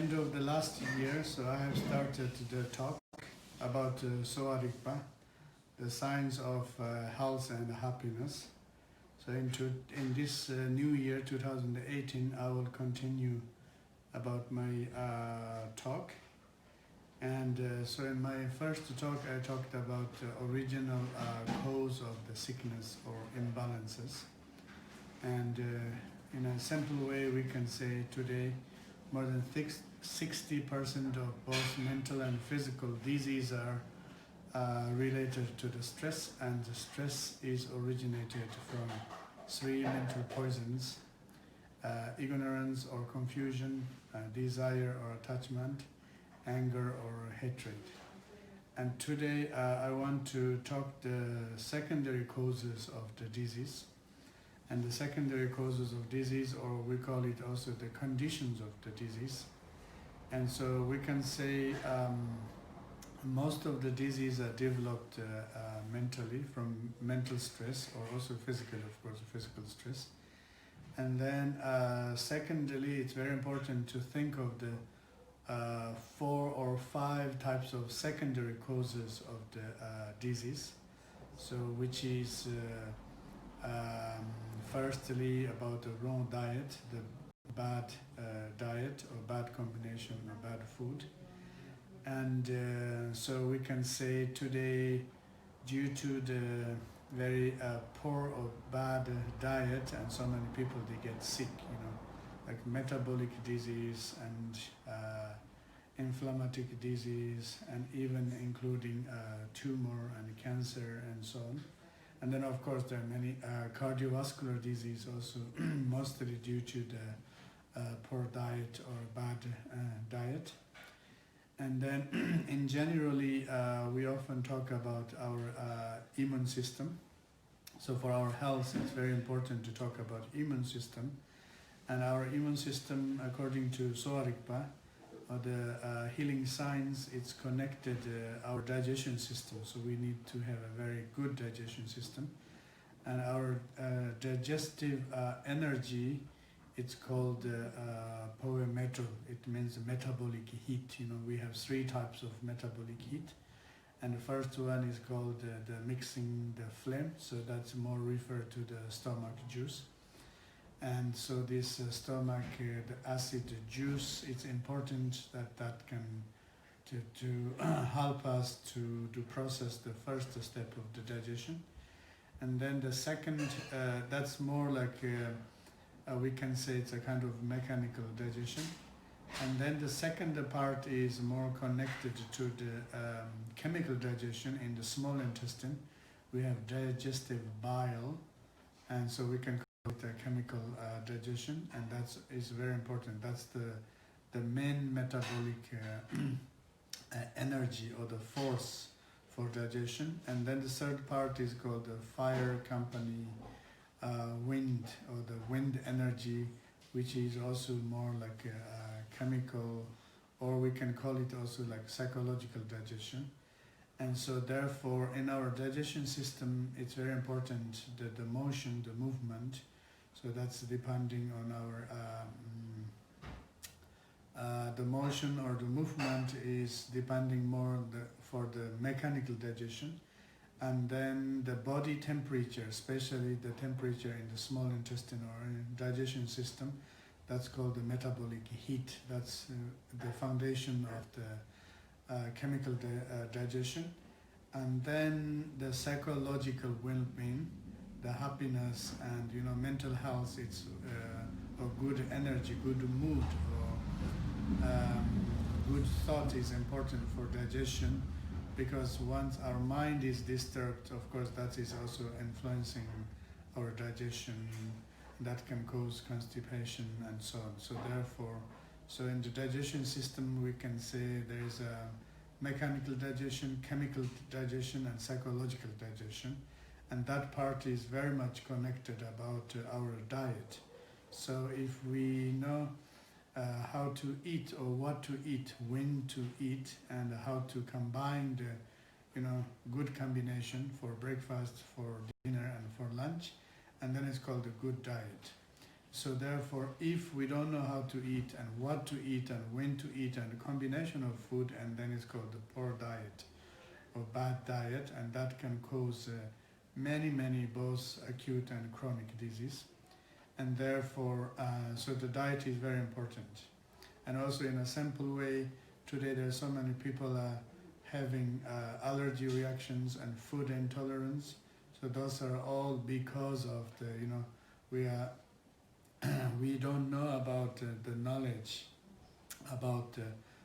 end of the last year, so I have started the talk about Sowa Rigpa, the science of health and happiness. So in this new year, 2018, I will continue about my talk. And so in my first talk, I talked about the original cause of the sickness or imbalances. And in a simple way, we can say today, more than 60% of both mental and physical disease are related to the stress, and the stress is originated from three mental poisons: ignorance or confusion, desire or attachment, anger or hatred. And today I want to talk the secondary causes of the disease. And the secondary causes of disease, or we call it also the conditions of the disease. And so we can say most of the disease are developed mentally from mental stress, or also physical, of course, physical stress. And then secondly, it's very important to think of the 4 or 5 types of secondary causes of the disease. So which is firstly about the wrong diet, the bad diet or bad combination of bad food. And so we can say today, due to the very poor or bad diet, and so many people, they get sick, like metabolic disease and inflammatory disease, and even including tumor and cancer and so on. And then of course there are many cardiovascular disease also, mostly due to the poor diet or bad diet. And then in generally we often talk about our immune system. So for our health, it's very important to talk about immune system. And our immune system, according to Sowa Rigpa, or the healing science, it's connected our digestion system. So we need to have a very good digestion system. And our digestive energy, it's called power metal. It means metabolic heat. We have 3 types of metabolic heat. And the first one is called the mixing the flame. So that's more referred to the stomach juice. And so this stomach, the acid juice, it's important that can to help us to process the first step of the digestion. And then the second, that's more like we can say it's a kind of mechanical digestion. And then the second part is more connected to the chemical digestion in the small intestine. We have digestive bile, and so we can with the chemical digestion, and that is very important. That's the main metabolic energy or the force for digestion. And then the third part is called the fire company wind, or the wind energy, which is also more like a chemical, or we can call it also like psychological digestion. And so therefore in our digestion system, it's very important that the motion, the movement. So that's depending on our, the motion or the movement is depending more for the mechanical digestion. And then the body temperature, especially the temperature in the small intestine or in digestion system, that's called the metabolic heat. That's the foundation of the chemical digestion. And then the psychological well-being, the happiness and mental health, it's a good energy, good mood, or good thought is important for digestion, because once our mind is disturbed, of course that is also influencing our digestion. That can cause constipation and so on. So therefore, so in the digestion system we can say there is a mechanical digestion, chemical digestion and psychological digestion. And that part is very much connected about our diet. So if we know how to eat or what to eat, when to eat, and how to combine the good combination for breakfast, for dinner and for lunch, and then it's called a good diet. So therefore, if we don't know how to eat and what to eat and when to eat and a combination of food, and then it's called the poor diet or bad diet, and that can cause many both acute and chronic disease. And therefore, so the diet is very important. And also in a simple way, today there are so many people having allergy reactions and food intolerance. So those are all because of the, we are we don't know about the knowledge about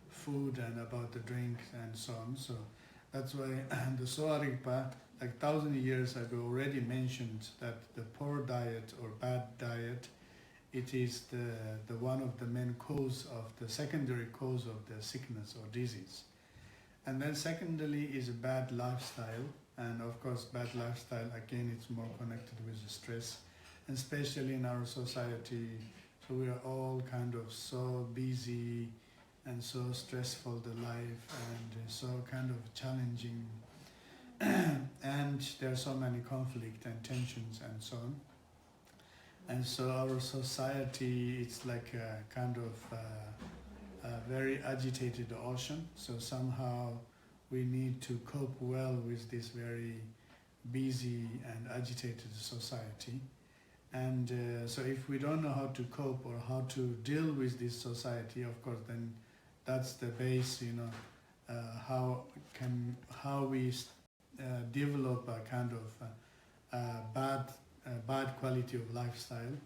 food and about the drink and so on. So that's why the Sowa Rigpa, like 1,000 years ago, already mentioned that the poor diet or bad diet, it is the one of the main cause of the secondary cause of the sickness or disease. And then secondly is a bad lifestyle, and of course bad lifestyle again it's more connected with the stress, and especially in our society. So we are all kind of so busy and so stressful the life, and so kind of challenging and there are so many conflict and tensions and so on. And so our society, it's like a kind of a very agitated ocean. So somehow we need to cope well with this very busy and agitated society. And so if we don't know how to cope or how to deal with this society, of course, then that's the base, how we develop a kind of bad quality of lifestyle.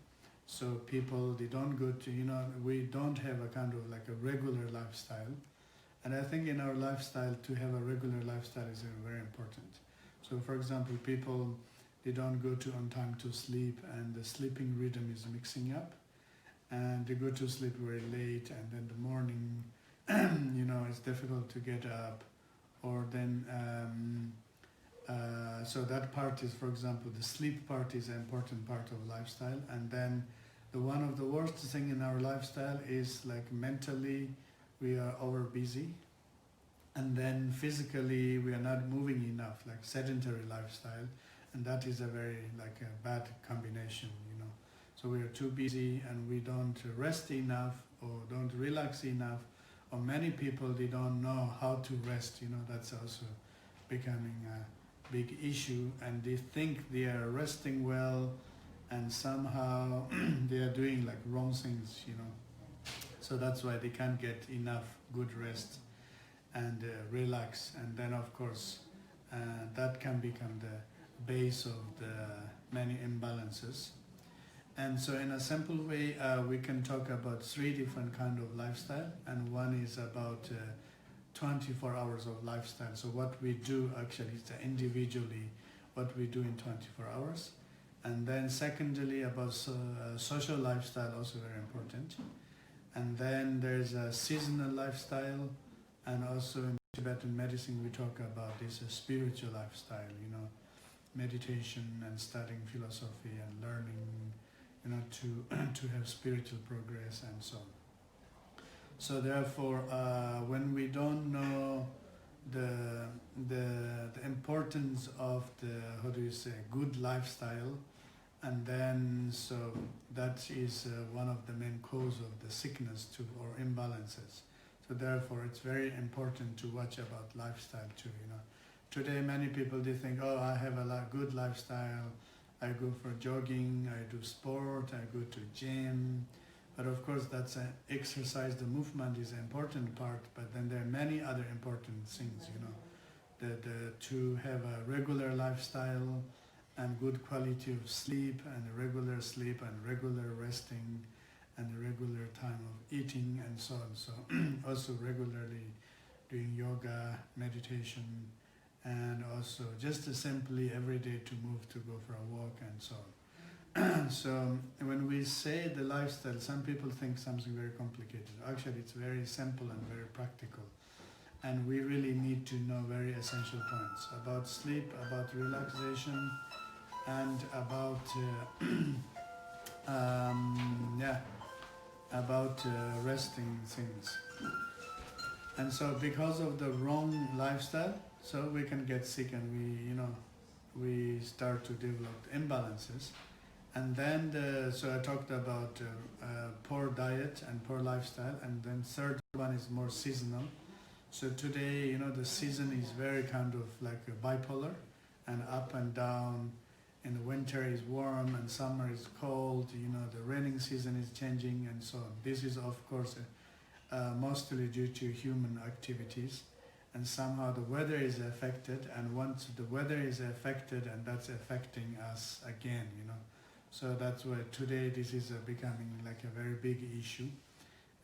So people, they don't go to, we don't have a kind of like a regular lifestyle. And I think in our lifestyle, to have a regular lifestyle is very important. So for example, people, they don't go to on time to sleep, and the sleeping rhythm is mixing up, and they go to sleep very late, and then the morning, it's difficult to get up, or then, so that part is, for example, the sleep part is an important part of lifestyle. And then one of the worst thing in our lifestyle is like mentally we are over busy, and then physically we are not moving enough, like sedentary lifestyle, and that is a very like a bad combination. So we are too busy and we don't rest enough or don't relax enough, or many people, they don't know how to rest. That's also becoming a big issue, and they think they are resting well, and somehow they are doing like wrong things. So that's why they can't get enough good rest and relax, and then of course that can become the base of the many imbalances. And so in a simple way, we can talk about 3 different kind of lifestyle, and one is about 24 hours of lifestyle. So what we do actually is individually what we do in 24 hours. And then secondly, about social lifestyle, also very important. And then there's a seasonal lifestyle, and also in Tibetan medicine we talk about this spiritual lifestyle, meditation and studying philosophy and learning, to have spiritual progress and so on. So therefore, when we don't know the importance of the good lifestyle, and then so that is one of the main cause of the sickness too, or imbalances. So therefore, it's very important to watch about lifestyle too. Today many people, they think, oh, I have a good lifestyle. I go for jogging, I do sport, I go to gym. But of course, that's an exercise. The movement is an important part, but then there are many other important things. To have a regular lifestyle and good quality of sleep, and regular sleep and regular resting, and a regular time of eating and so on. So also regularly doing yoga, meditation, and also just simply every day to move, to go for a walk and so on. So when we say the lifestyle, some people think something very complicated. Actually, it's very simple and very practical. And we really need to know very essential points about sleep, about relaxation, and about resting things. And so because of the wrong lifestyle, so we can get sick, and we start to develop imbalances. And then, so I talked about poor diet and poor lifestyle, and then third one is more seasonal. So today, the season is very kind of like a bipolar, and up and down. In the winter is warm and summer is cold. The raining season is changing and so on. This is of course mostly due to human activities, and somehow the weather is affected. And once the weather is affected, and that's affecting us again. So that's why today this is becoming like a very big issue.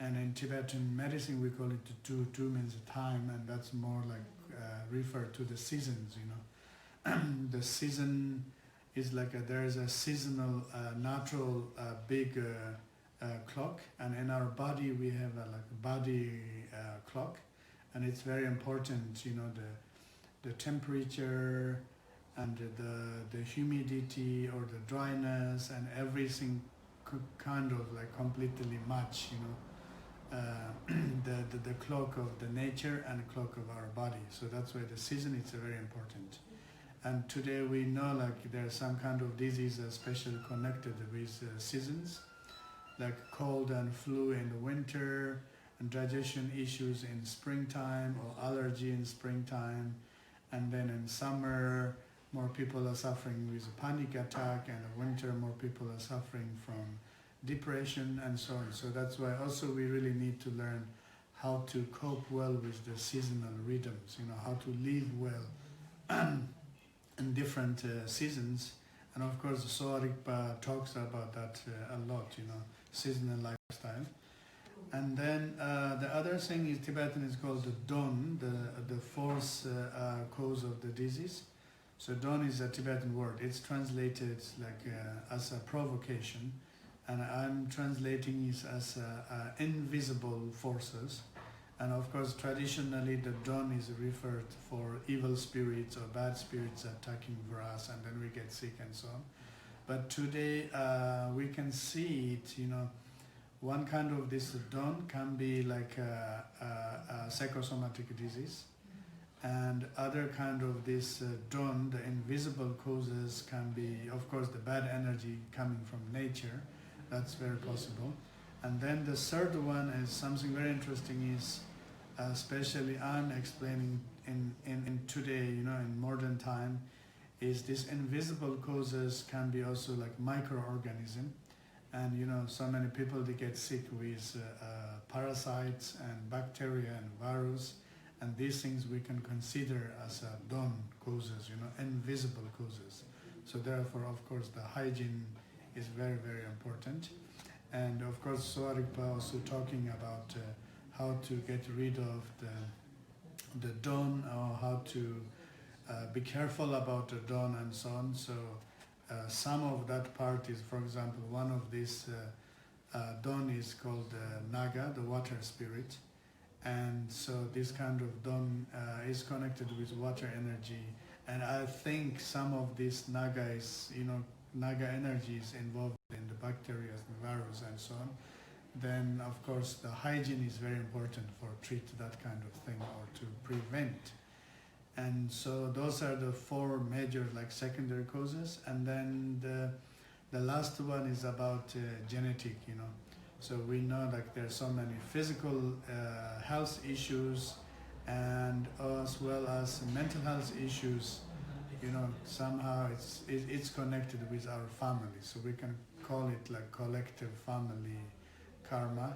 And in Tibetan medicine, we call it tu means time, and that's more like refer to the seasons. The season is like there is a seasonal, natural big clock, and in our body we have like a body clock, and it's very important. The temperature and the humidity or the dryness and everything kind of like completely match. The clock of the nature and clock of our body. So that's why the season is very important. And today we know like there's some kind of disease especially connected with seasons, like cold and flu in the winter, and digestion issues in springtime, or allergy in springtime. And then in summer, more people are suffering with a panic attack, and in winter more people are suffering from depression and so on. So that's why also we really need to learn how to cope well with the seasonal rhythms, how to live well in different seasons. And of course Sowa Rigpa talks about that a lot, seasonal lifestyle. And then the other thing is Tibetan is called the Don, the fourth cause of the disease. So Don is a Tibetan word. It's translated like as a provocation, and I'm translating it as invisible forces. And of course, traditionally, the dawn is referred for evil spirits or bad spirits attacking for us, and then we get sick and so on. But today, we can see it, one kind of this dawn can be like a psychosomatic disease, and other kind of this dawn, the invisible causes can be, of course, the bad energy coming from nature. That's very possible. And then the third one is something very interesting is, especially I'm explaining in today, in modern time, is this invisible causes can be also like microorganism. And so many people, they get sick with parasites and bacteria and virus, and these things we can consider as dawn causes, invisible causes. So therefore, of course, the hygiene is very, very important. And of course, Sowa Rigpa also talking about how to get rid of the dawn, or how to be careful about the dawn and so on. So some of that part is, for example, one of these dawn is called Naga, the water spirit. And so this kind of dawn is connected with water energy. And I think some of this Naga is, Naga energy is involved in the bacteria, the virus and so on. Then of course the hygiene is very important for treat that kind of thing or to prevent. And so those are the four major like secondary causes. And then the last one is about genetic, So we know like there are so many physical health issues, and as well as mental health issues. Somehow it's connected with our family, so we can call it like collective family karma.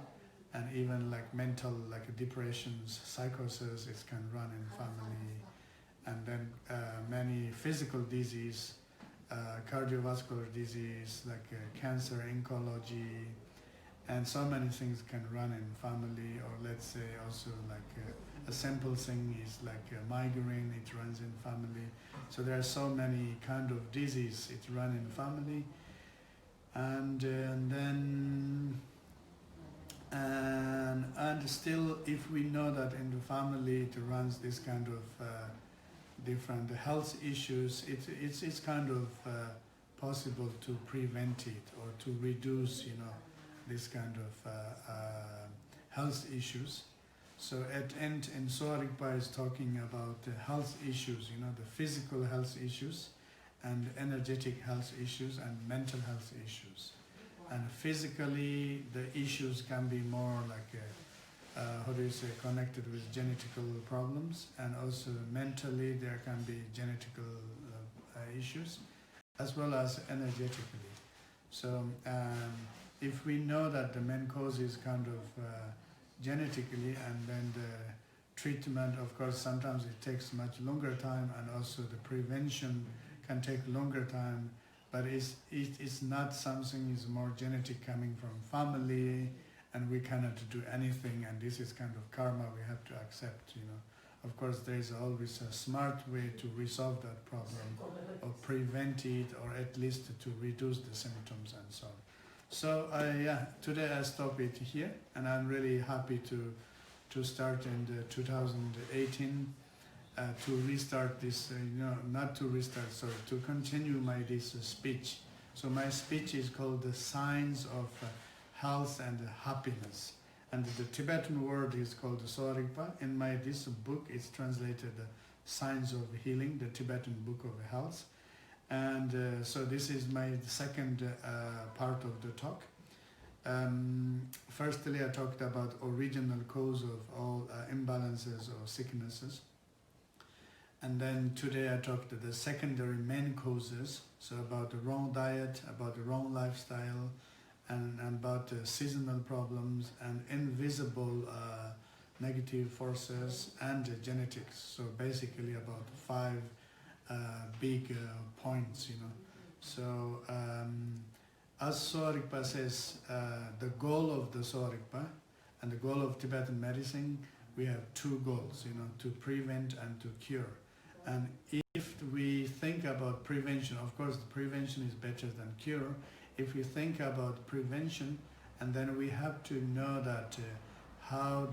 And even like mental, like depressions, psychosis, it can run in family. And then many physical disease, cardiovascular disease, like cancer, oncology, and so many things can run in family. Or let's say also like a simple thing is like a migraine, it runs in family. So there are so many kind of disease, it run in family. And still, if we know that in the family it runs this kind of different health issues, it's kind of possible to prevent it or to reduce, this kind of health issues. So at end, in Sowa Rigpa is talking about the health issues, the physical health issues, and energetic health issues and mental health issues. And physically, the issues can be more like connected with genetical problems, and also mentally there can be genetical issues, as well as energetically. So if we know that the main cause is kind of genetically, and then the treatment, of course, sometimes it takes much longer time, and also the prevention can take longer time, but it's not something is more genetic coming from family, and we cannot do anything, and this is kind of karma we have to accept, you know. Of course, there is always a smart way to resolve that problem, or prevent it, or at least to reduce the symptoms and so on. So today I stop it here, and I'm really happy to start in 2018 to restart this, not to restart, sorry, to continue this speech. So my speech is called The Signs of Health and Happiness. And the Tibetan word is called Sowa Rigpa. In this book, it's translated Signs of Healing, the Tibetan Book of Health. And so this is my second part of the talk. Firstly, I talked about original cause of all imbalances or sicknesses. And then today I talked about the secondary main causes, so about the wrong diet, about the wrong lifestyle, and about seasonal problems and invisible negative forces and genetics. So basically about 5 big points, you know. So as Sowa Rigpa says, the goal of the Sowa Rigpa and the goal of Tibetan medicine, we have 2 goals, you know, to prevent and to cure. And if we think about prevention, of course, the prevention is better than cure. If we think about prevention, and then we have to know that how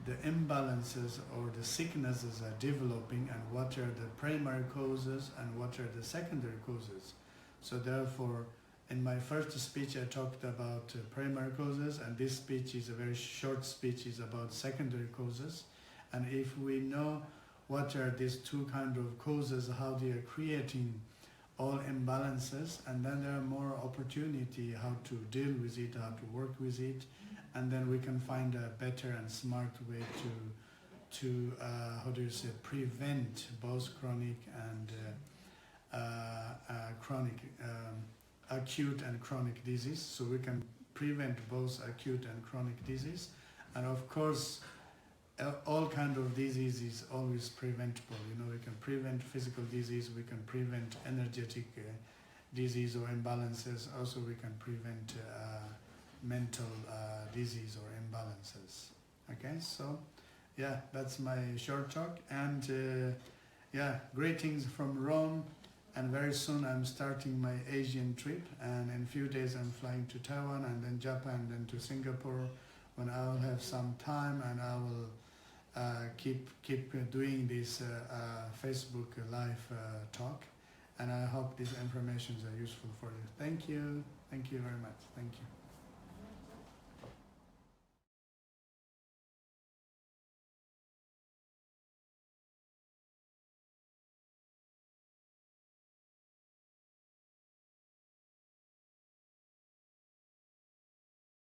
the imbalances or the sicknesses are developing, and what are the primary causes and what are the secondary causes. So therefore, in my first speech I talked about primary causes, and this speech is a very short speech, is about secondary causes. And if we know what are these 2 kind of causes, how they are creating all imbalances, and then there are more opportunity how to deal with it, how to work with it, and then we can find a better and smart way to prevent both chronic and acute and chronic disease. So we can prevent both acute and chronic disease, and of course all kind of disease is always preventable. You know, we can prevent physical disease, we can prevent energetic disease or imbalances. Also, we can prevent mental disease or imbalances. Okay, so yeah, that's my short talk. And greetings from Rome. And very soon I'm starting my Asian trip. And in a few days I'm flying to Taiwan, and then Japan, then to Singapore, when I will have some time, and I will keep doing this Facebook live talk, and I hope these informations are useful for you. Thank you very much. Thank you.